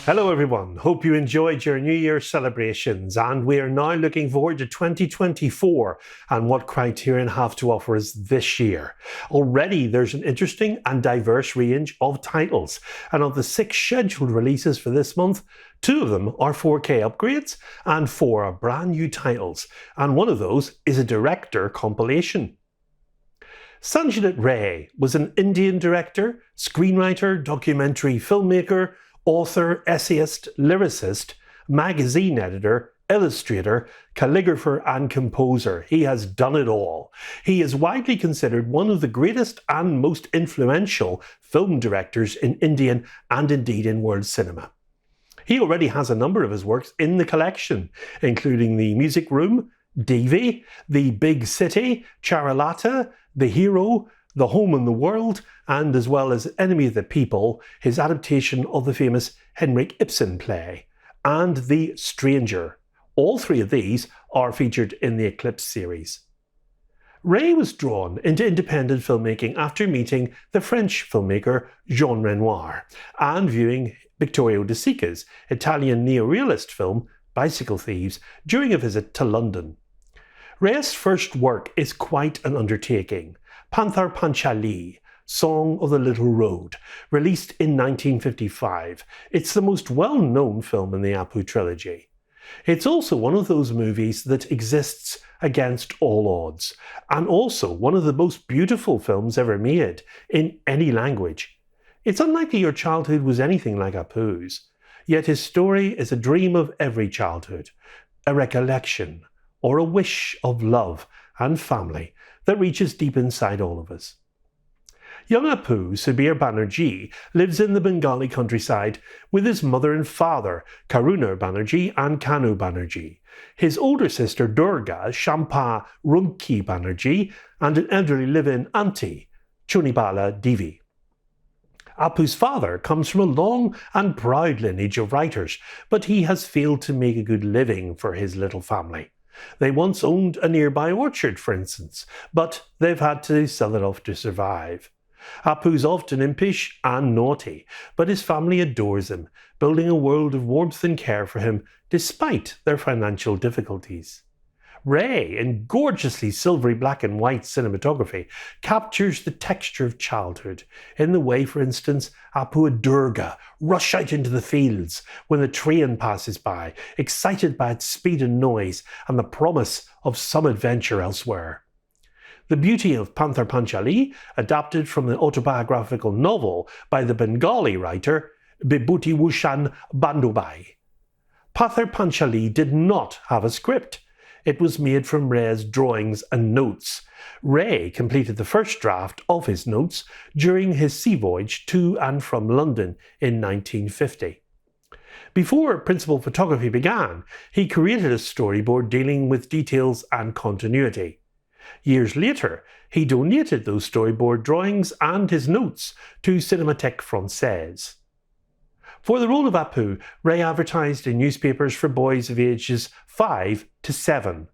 Hello everyone, hope you enjoyed your New Year celebrations, and we are now looking forward to 2024 and what Criterion have to offer us this year. Already there's an interesting and diverse range of titles, and of the 6 scheduled releases for this month, 2 of them are 4K upgrades and 4 are brand new titles, and one of those is a director compilation. Satyajit Ray was an Indian director, screenwriter, documentary filmmaker, author, essayist, lyricist, magazine editor, illustrator, calligrapher and composer. He has done it all. He is widely considered one of the greatest and most influential film directors in Indian and indeed in world cinema. He already has a number of his works in the collection, including The Music Room, Devi, The Big City, Charulata, The Hero, The Home and the World, and as well as Enemy of the People, his adaptation of the famous Henrik Ibsen play, and The Stranger. All 3 of these are featured in the Eclipse series. Ray was drawn into independent filmmaking after meeting the French filmmaker Jean Renoir and viewing Vittorio De Sica's Italian neorealist film Bicycle Thieves during a visit to London. Ray's first work is quite an undertaking. Panchali, Song of the Little Road, released in 1955. It's the most well-known film in the Apu Trilogy. It's also one of those movies that exists against all odds, and also one of the most beautiful films ever made in any language. It's unlikely your childhood was anything like Apu's, yet his story is a dream of every childhood, a recollection, or a wish of love and family that reaches deep inside all of us. Young Apu, Subir Banerjee, lives in the Bengali countryside with his mother and father, Karuna Banerjee and Kanu Banerjee, his older sister Durga, Shampa Rumki Banerjee, and an elderly live-in auntie, Chunibala Devi. Apu's father comes from a long and proud lineage of writers, but he has failed to make a good living for his little family. They once owned a nearby orchard, for instance, but they've had to sell it off to survive. Apu's often impish and naughty, but his family adores him, building a world of warmth and care for him despite their financial difficulties. Ray, in gorgeously silvery black and white cinematography, captures the texture of childhood, in the way, for instance, Apu and Durga rush out into the fields when the train passes by, excited by its speed and noise and the promise of some adventure elsewhere. The beauty of Panchali, adapted from the autobiographical novel by the Bengali writer Bibhuti Bhushan Bandyopai. Panchali did not have a script. It was made from Ray's drawings and notes. Ray completed the first draft of his notes during his sea voyage to and from London in 1950. Before principal photography began, he created a storyboard dealing with details and continuity. Years later, he donated those storyboard drawings and his notes to Cinémathèque Française. For the role of Apu, Ray advertised in newspapers for boys of ages 5 to 7.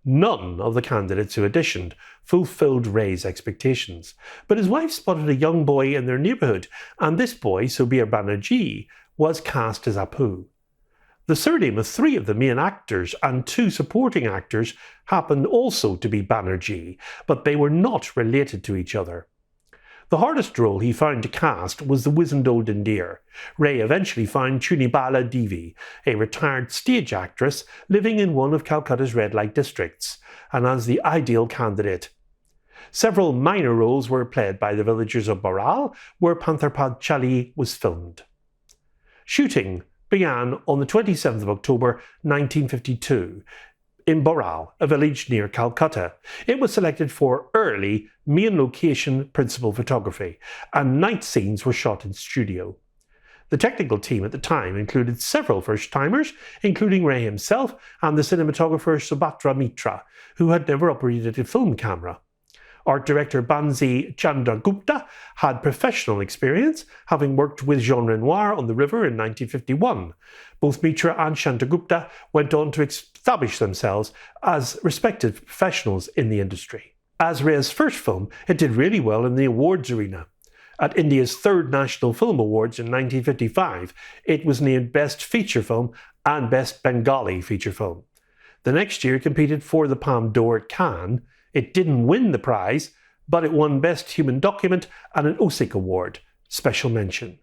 None of the candidates who auditioned fulfilled Ray's expectations, but his wife spotted a young boy in their neighbourhood, and this boy, Subir Banerjee, was cast as Apu. The surname of 3 of the main actors and 2 supporting actors happened also to be Banerjee, but they were not related to each other. The hardest role he found to cast was the wizened old India. Ray eventually found Chunibala Devi, a retired stage actress living in one of Calcutta's red light districts, and as the ideal candidate. Several minor roles were played by the villagers of Baral, where Panchali was filmed. Shooting began on the 27th of October 1952 in Baral, a village near Calcutta. It was selected for early main location principal photography, and night scenes were shot in studio. The technical team at the time included several first-timers, including Ray himself and the cinematographer Subhatra Mitra, who had never operated a film camera. Art director Bansi Chandragupta had professional experience, having worked with Jean Renoir on The River in 1951. Both Mitra and Chandragupta went on to establish themselves as respected professionals in the industry. As Ray's first film, it did really well in the awards arena. At India's third National Film Awards in 1955, it was named Best Feature Film and Best Bengali Feature Film. The next year it competed for the Palme d'Or at Cannes. It didn't win the prize, but it won Best Human Document and an OSIC Award, special mention.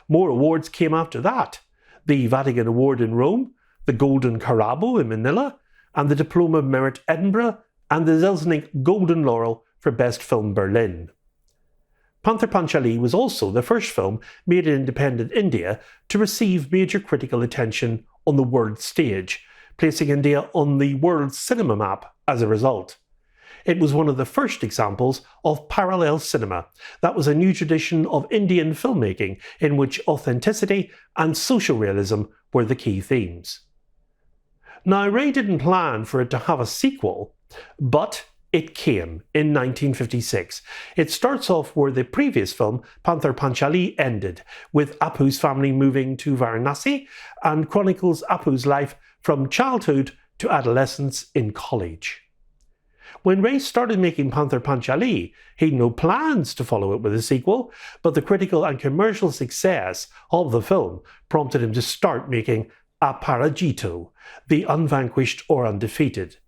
More awards came after that: the Vatican Award in Rome, the Golden Carabo in Manila, and the Diploma of Merit Edinburgh, and the Selznick Golden Laurel for Best Film Berlin. Panther Panchali was also the first film made in independent India to receive major critical attention on the world stage, placing India on the world cinema map as a result. It was one of the first examples of parallel cinema. That was a new tradition of Indian filmmaking in which authenticity and social realism were the key themes. Now, Ray didn't plan for it to have a sequel, but it came in 1956. It starts off where the previous film, Panther Panchali, ended, with Apu's family moving to Varanasi, and chronicles Apu's life from childhood to adolescence in college. When Ray started making Panther Panchali, he had no plans to follow it with a sequel, but the critical and commercial success of the film prompted him to start making Aparajito, the unvanquished or undefeated.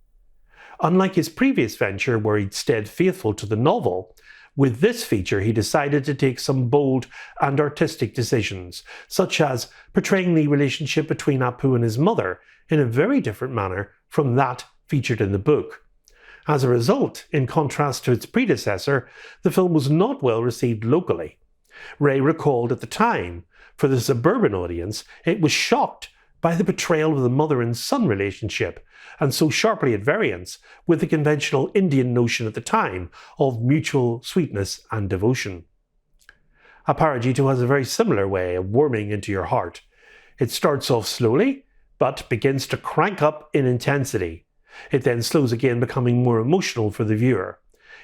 Unlike his previous venture where he'd stayed faithful to the novel, with this feature he decided to take some bold and artistic decisions, such as portraying the relationship between Apu and his mother in a very different manner from that featured in the book. As a result, in contrast to its predecessor, the film was not well received locally. Ray recalled at the time, for the suburban audience, it was shocked by the portrayal of the mother and son relationship, and so sharply at variance with the conventional Indian notion at the time of mutual sweetness and devotion. Aparajito has a very similar way of warming into your heart. It starts off slowly, but begins to crank up in intensity. It then slows again, becoming more emotional for the viewer.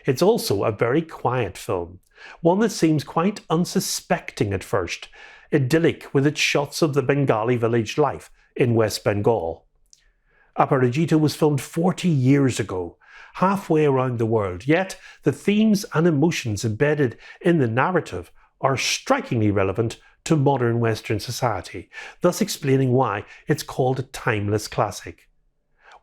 It's also a very quiet film, one that seems quite unsuspecting at first, idyllic with its shots of the Bengali village life in West Bengal. Aparajito was filmed 40 years ago, halfway around the world, yet the themes and emotions embedded in the narrative are strikingly relevant to modern Western society, thus explaining why it's called a timeless classic.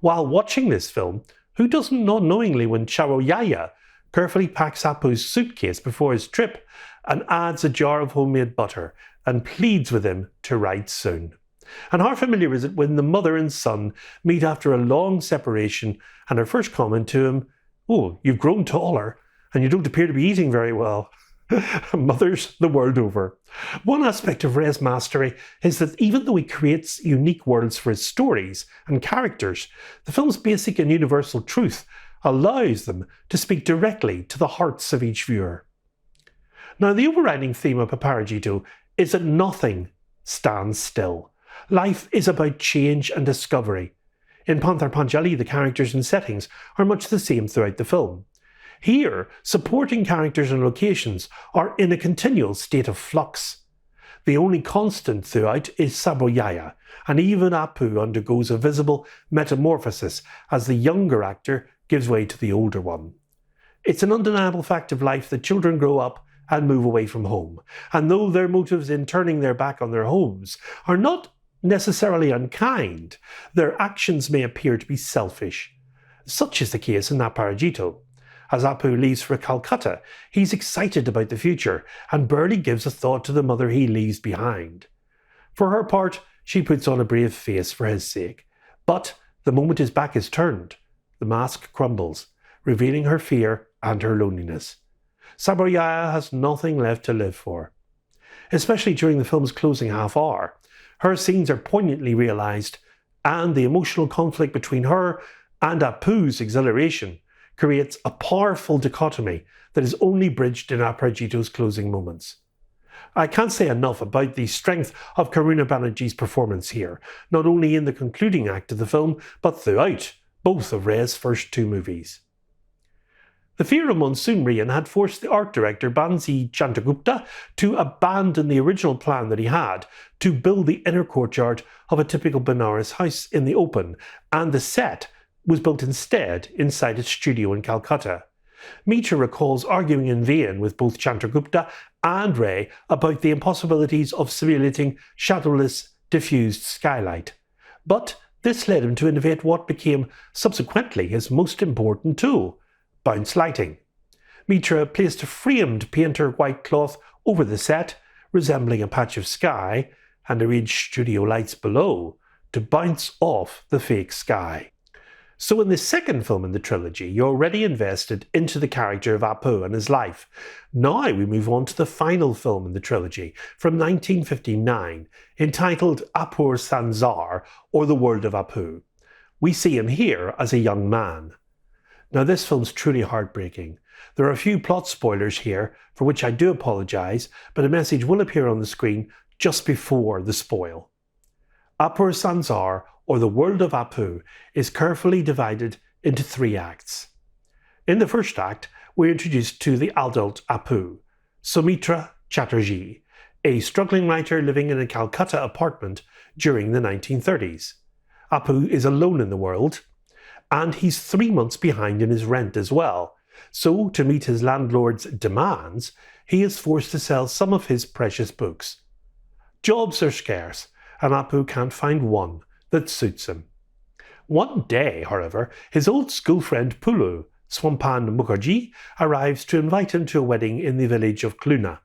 While watching this film, who doesn't not knowingly when Charoyaya carefully packs Apu's suitcase before his trip and adds a jar of homemade butter and pleads with him to write soon? And how familiar is it when the mother and son meet after a long separation and her first comment to him, "Oh, you've grown taller and you don't appear to be eating very well." Mothers the world over. One aspect of Ray's mastery is that even though he creates unique worlds for his stories and characters, the film's basic and universal truth allows them to speak directly to the hearts of each viewer. Now, the overriding theme of Aparajito is that nothing stands still. Life is about change and discovery. In Panther Panchali, the characters and settings are much the same throughout the film. Here, supporting characters and locations are in a continual state of flux. The only constant throughout is Saboyaya, and even Apu undergoes a visible metamorphosis as the younger actor gives way to the older one. It's an undeniable fact of life that children grow up and move away from home, and though their motives in turning their back on their homes are not necessarily unkind, their actions may appear to be selfish. Such is the case in Aparajito. As Apu leaves for Calcutta, he's excited about the future and barely gives a thought to the mother he leaves behind. For her part, she puts on a brave face for his sake. But the moment his back is turned, the mask crumbles, revealing her fear and her loneliness. Saboyaya has nothing left to live for. Especially during the film's closing half hour, her scenes are poignantly realised, and the emotional conflict between her and Apu's exhilaration creates a powerful dichotomy that is only bridged in Aparajito's closing moments. I can't say enough about the strength of Karuna Banerjee's performance here, not only in the concluding act of the film, but throughout both of Ray's first two movies. The fear of monsoon rain had forced the art director Bansi Chandragupta to abandon the original plan that he had to build the inner courtyard of a typical Benares house in the open, and the set was built instead inside its studio in Calcutta. Mitra recalls arguing in vain with both Chandragupta and Ray about the impossibilities of simulating shadowless, diffused skylight. But this led him to innovate what became subsequently his most important tool, bounce lighting. Mitra placed a framed painter white cloth over the set, resembling a patch of sky, and arranged studio lights below to bounce off the fake sky. So in the second film in the trilogy, you're already invested into the character of Apu and his life. Now we move on to the final film in the trilogy, from 1959, entitled Apur Sansar, or The World of Apu. We see him here as a young man. Now this film's truly heartbreaking. There are a few plot spoilers here, for which I do apologise, but a message will appear on the screen just before the spoil. Apur Sansar, or The World of Apu, is carefully divided into 3 acts. In the first act, we're introduced to the adult Apu, Sumitra Chatterjee, a struggling writer living in a Calcutta apartment during the 1930s. Apu is alone in the world, and he's 3 months behind in his rent as well. So, to meet his landlord's demands, he is forced to sell some of his precious books. Jobs are scarce, and Apu can't find one that suits him. One day, however, his old school friend Pulu, Swampan Mukherjee, arrives to invite him to a wedding in the village of Cluna.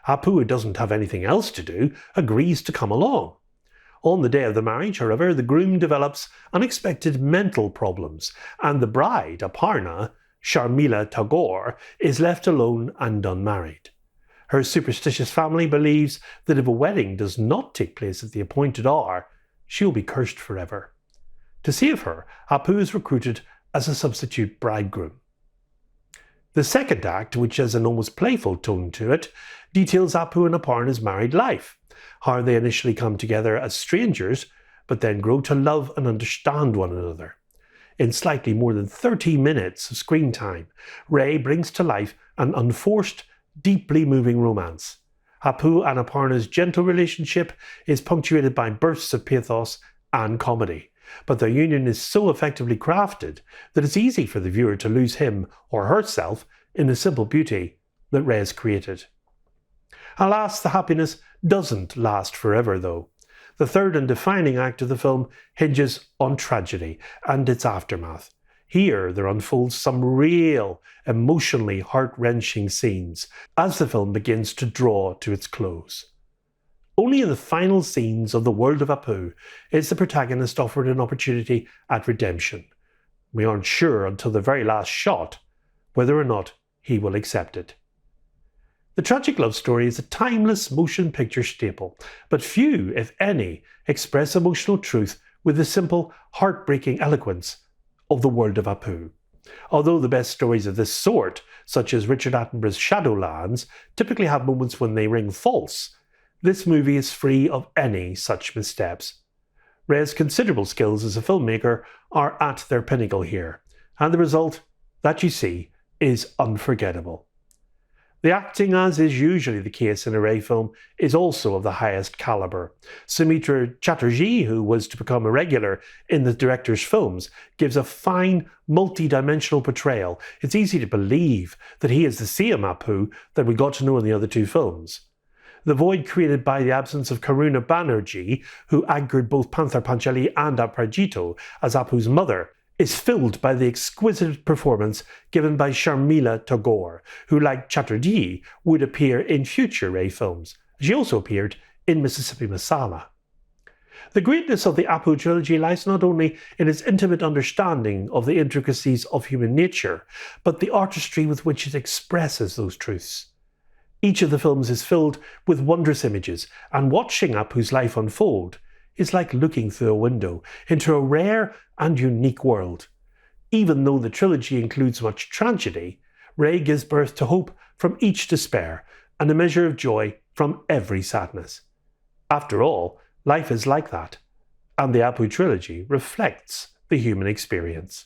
Apu, who doesn't have anything else to do, agrees to come along. On the day of the marriage, however, the groom develops unexpected mental problems, and the bride, Aparna, Sharmila Tagore, is left alone and unmarried. Her superstitious family believes that if a wedding does not take place at the appointed hour, she will be cursed forever. To save her, Apu is recruited as a substitute bridegroom. The second act, which has an almost playful tone to it, details Apu and Aparna's married life, how they initially come together as strangers, but then grow to love and understand one another. In slightly more than 30 minutes of screen time, Ray brings to life an unforced, deeply moving romance. Apu and Aparna's gentle relationship is punctuated by bursts of pathos and comedy, but their union is so effectively crafted that it's easy for the viewer to lose him or herself in the simple beauty that Ray has created. Alas, the happiness doesn't last forever though. The third and defining act of the film hinges on tragedy and its aftermath. Here there unfolds some real, emotionally heart-wrenching scenes as the film begins to draw to its close. Only in the final scenes of The World of Apu is the protagonist offered an opportunity at redemption. We aren't sure until the very last shot whether or not he will accept it. The tragic love story is a timeless motion picture staple, but few, if any, express emotional truth with the simple, heartbreaking eloquence of The World of Apu. Although the best stories of this sort, such as Richard Attenborough's Shadowlands, typically have moments when they ring false, this movie is free of any such missteps. Ray's considerable skills as a filmmaker are at their pinnacle here, and the result, that you see, is unforgettable. The acting, as is usually the case in a Ray film, is also of the highest calibre. Sumitra Chatterjee, who was to become a regular in the director's films, gives a fine, multi-dimensional portrayal. It's easy to believe that he is the same Apu that we got to know in the other 2 films. The void created by the absence of Karuna Banerjee, who anchored both Panther Panchali and Aparajito as Apu's mother, is filled by the exquisite performance given by Sharmila Tagore, who, like Chatterjee, would appear in future Ray films. She also appeared in Mississippi Masala. The greatness of the Apu Trilogy lies not only in its intimate understanding of the intricacies of human nature, but the artistry with which it expresses those truths. Each of the films is filled with wondrous images, and watching Apu's life unfold is like looking through a window into a rare and unique world. Even though the trilogy includes much tragedy, Ray gives birth to hope from each despair and a measure of joy from every sadness. After all, life is like that, and the Apu Trilogy reflects the human experience.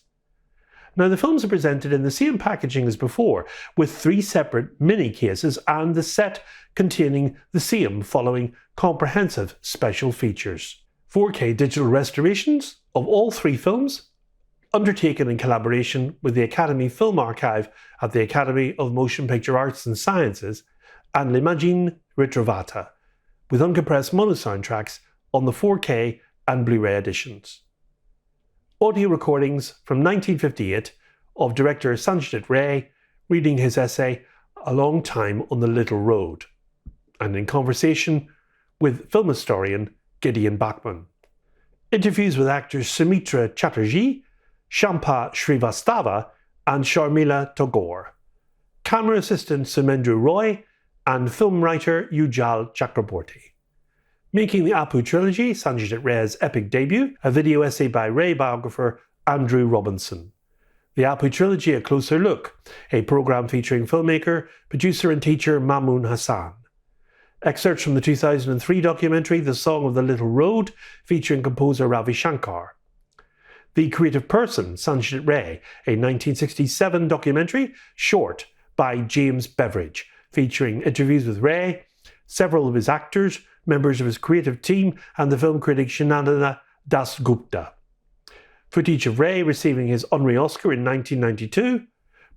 Now, the films are presented in the same packaging as before, with 3 separate mini cases and the set containing the same following comprehensive special features. 4K digital restorations of all 3 films undertaken in collaboration with the Academy Film Archive at the Academy of Motion Picture Arts and Sciences and L'Immagine Ritrovata, with uncompressed mono soundtracks on the 4K and Blu-ray editions. Audio recordings from 1958 of director Satyajit Ray reading his essay A Long Time on the Little Road, and in conversation with film historian Gideon Bachman. Interviews with actors Sumitra Chatterjee, Shampa Srivastava and Sharmila Tagore. Camera assistant Sumendra Roy and film writer Ujjal Chakraborty. Making the Apu Trilogy, Satyajit Ray's epic debut, a video essay by Ray biographer Andrew Robinson. The Apu Trilogy, A Closer Look, a programme featuring filmmaker, producer and teacher Mamoon Hassan. Excerpts from the 2003 documentary The Song of the Little Road, featuring composer Ravi Shankar. The Creative Person, Satyajit Ray, a 1967 documentary, short, by James Beveridge, featuring interviews with Ray, several of his actors, members of his creative team, and the film critic Shinadana Dasgupta. Footage of Ray receiving his honorary Oscar in 1992,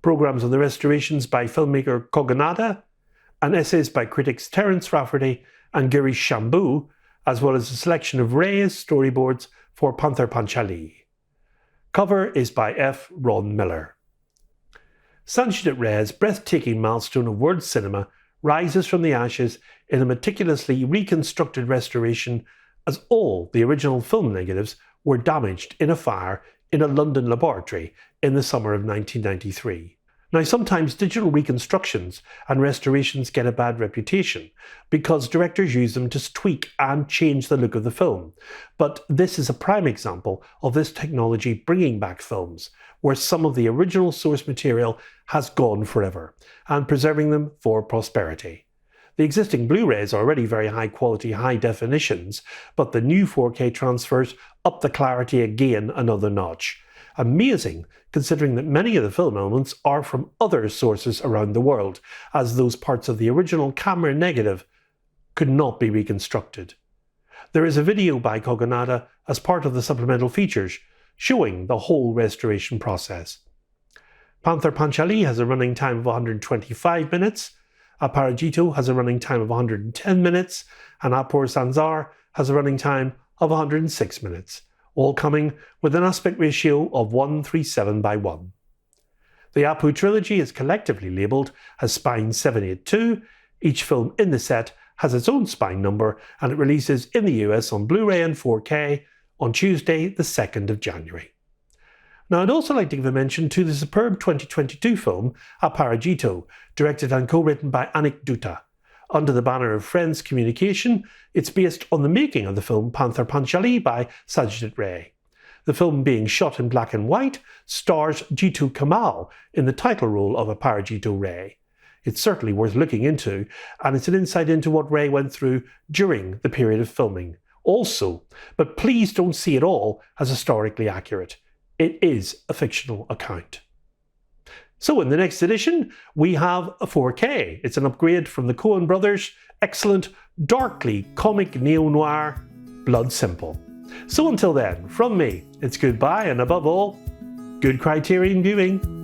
programmes on the restorations by filmmaker Koganada, and essays by critics Terence Rafferty and Girish Shambhu, as well as a selection of Ray's storyboards for Panther Panchali. Cover is by F. Ron Miller. Satyajit Ray's breathtaking milestone of world cinema rises from the ashes in a meticulously reconstructed restoration, as all the original film negatives were damaged in a fire in a London laboratory in the summer of 1993. Now, sometimes digital reconstructions and restorations get a bad reputation because directors use them to tweak and change the look of the film. But this is a prime example of this technology bringing back films, where some of the original source material has gone forever, and preserving them for posterity. The existing Blu-rays are already very high quality, high definitions, but the new 4K transfers up the clarity again another notch. Amazing, considering that many of the film elements are from other sources around the world, as those parts of the original camera negative could not be reconstructed. There is a video by Koganada as part of the supplemental features, showing the whole restoration process. Panther Panchali has a running time of 125 minutes, Aparajito has a running time of 110 minutes, and Apur Sansar has a running time of 106 minutes, all coming with an aspect ratio of 1:37:1. The Apu Trilogy is collectively labelled as Spine 782. Each film in the set has its own spine number, and it releases in the US on Blu-ray and 4K on Tuesday the 2nd of January. Now, I'd also like to give a mention to the superb 2022 film Aparajito, directed and co-written by Anik Dutta. Under the banner of Friends Communication, it's based on the making of the film Panther Panchali by Satyajit Ray. The film, being shot in black and white, stars Jitu Kamal in the title role of Aparajito Ray. It's certainly worth looking into, and it's an insight into what Ray went through during the period of filming. Also, but please don't see it all as historically accurate. It is a fictional account. So in the next edition, we have a 4K. It's an upgrade from the Coen brothers' excellent, darkly comic neo-noir Blood Simple. So until then, from me, it's goodbye and above all, good Criterion viewing.